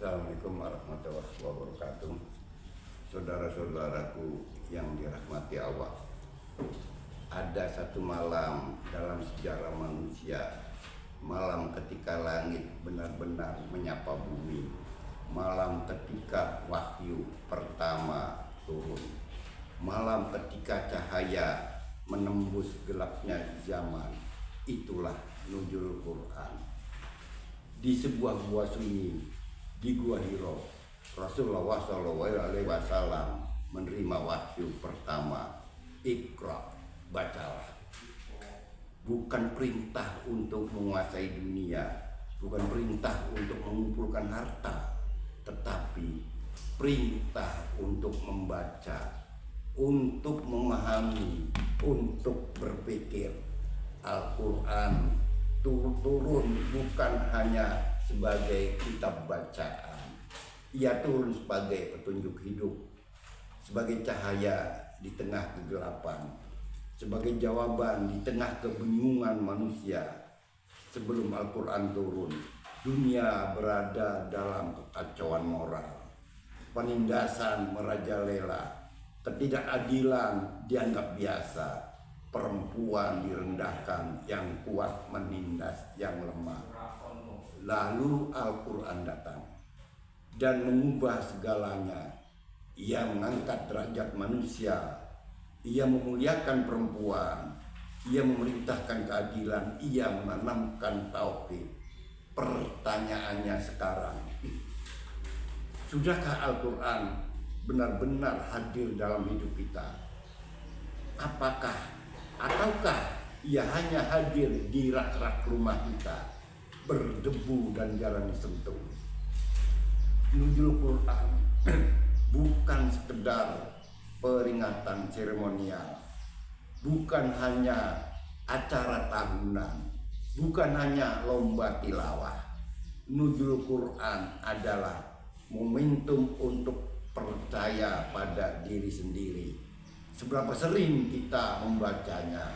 Assalamualaikum warahmatullahi wabarakatuh. Saudara-saudaraku yang dirahmati Allah, ada satu malam dalam sejarah manusia, malam ketika langit benar-benar menyapa bumi, malam ketika wahyu pertama turun, malam ketika cahaya menembus gelapnya zaman. Itulah nuzul Quran. Di sebuah gua sunyi, di Gua Hiro, Rasulullah SAW menerima wahyu pertama, Iqra, bacalah. Bukan perintah untuk menguasai dunia, bukan perintah untuk mengumpulkan harta, tetapi perintah untuk membaca, untuk memahami, untuk berpikir. Al-Quran turun bukan hanya sebagai kitab bacaan, ia turun sebagai petunjuk hidup, sebagai cahaya di tengah kegelapan, sebagai jawaban di tengah kebingungan manusia. Sebelum Al-Quran turun, dunia berada dalam kekacauan moral, penindasan merajalela, ketidakadilan dianggap biasa, perempuan direndahkan, yang kuat menindas yang lemah. Lalu Al-Quran datang dan mengubah segalanya. Ia mengangkat derajat manusia, ia memuliakan perempuan, ia memerintahkan keadilan, ia menanamkan tauhid. Pertanyaannya sekarang, sudahkah Al-Quran benar-benar hadir dalam hidup kita? Ataukah ia hanya hadir di rak-rak rumah kita, berdebu dan jarang disentuh? Nuzul Quran bukan sekedar peringatan seremonial, bukan hanya acara tahunan, bukan hanya lomba tilawah. Nuzul Quran adalah momentum untuk percaya pada diri sendiri. Seberapa sering kita membacanya,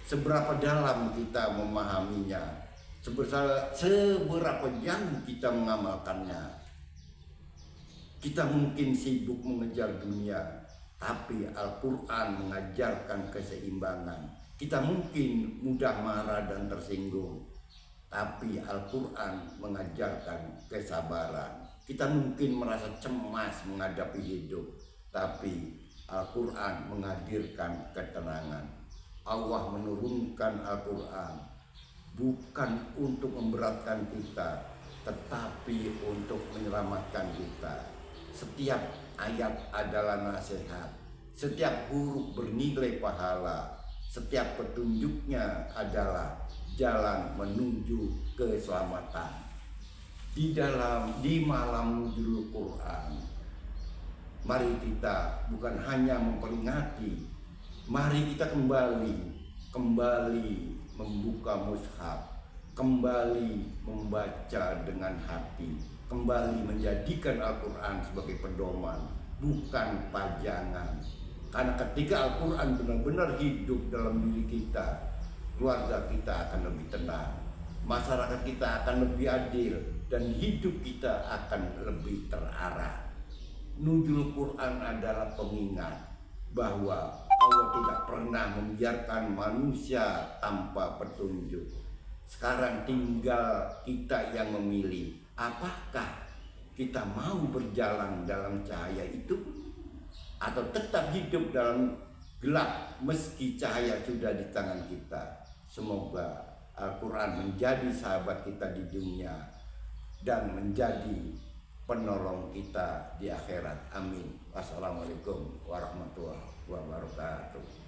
seberapa dalam kita memahaminya, seberapa jauh kita mengamalkannya. Kita mungkin sibuk mengejar dunia, tapi Al-Quran mengajarkan keseimbangan. Kita mungkin mudah marah dan tersinggung, tapi Al-Quran mengajarkan kesabaran. Kita mungkin merasa cemas menghadapi hidup, tapi Al-Quran menghadirkan ketenangan. Allah menurunkan Al-Quran bukan untuk memberatkan kita, tetapi untuk menyelamatkan kita. Setiap ayat adalah nasihat, setiap huruf bernilai pahala, setiap petunjuknya adalah jalan menuju keselamatan. Di malam nuzul Quran, mari kita bukan hanya memperingati, mari kita kembali membuka mushaf, kembali membaca dengan hati, kembali menjadikan Al-Quran sebagai pedoman, bukan pajangan. Karena ketika Al-Quran benar-benar hidup dalam diri kita, keluarga kita akan lebih tenang, masyarakat kita akan lebih adil, dan hidup kita akan lebih terarah. Nuzul Quran adalah pengingat bahwa Allah tidak pernah membiarkan manusia tanpa petunjuk. Sekarang tinggal kita yang memilih, apakah kita mau berjalan dalam cahaya itu, atau tetap hidup dalam gelap meski cahaya sudah di tangan kita. Semoga Al-Quran menjadi sahabat kita di dunia dan menjadi penolong kita di akhirat. Amin. Wassalamualaikum warahmatullahi wabarakatuh.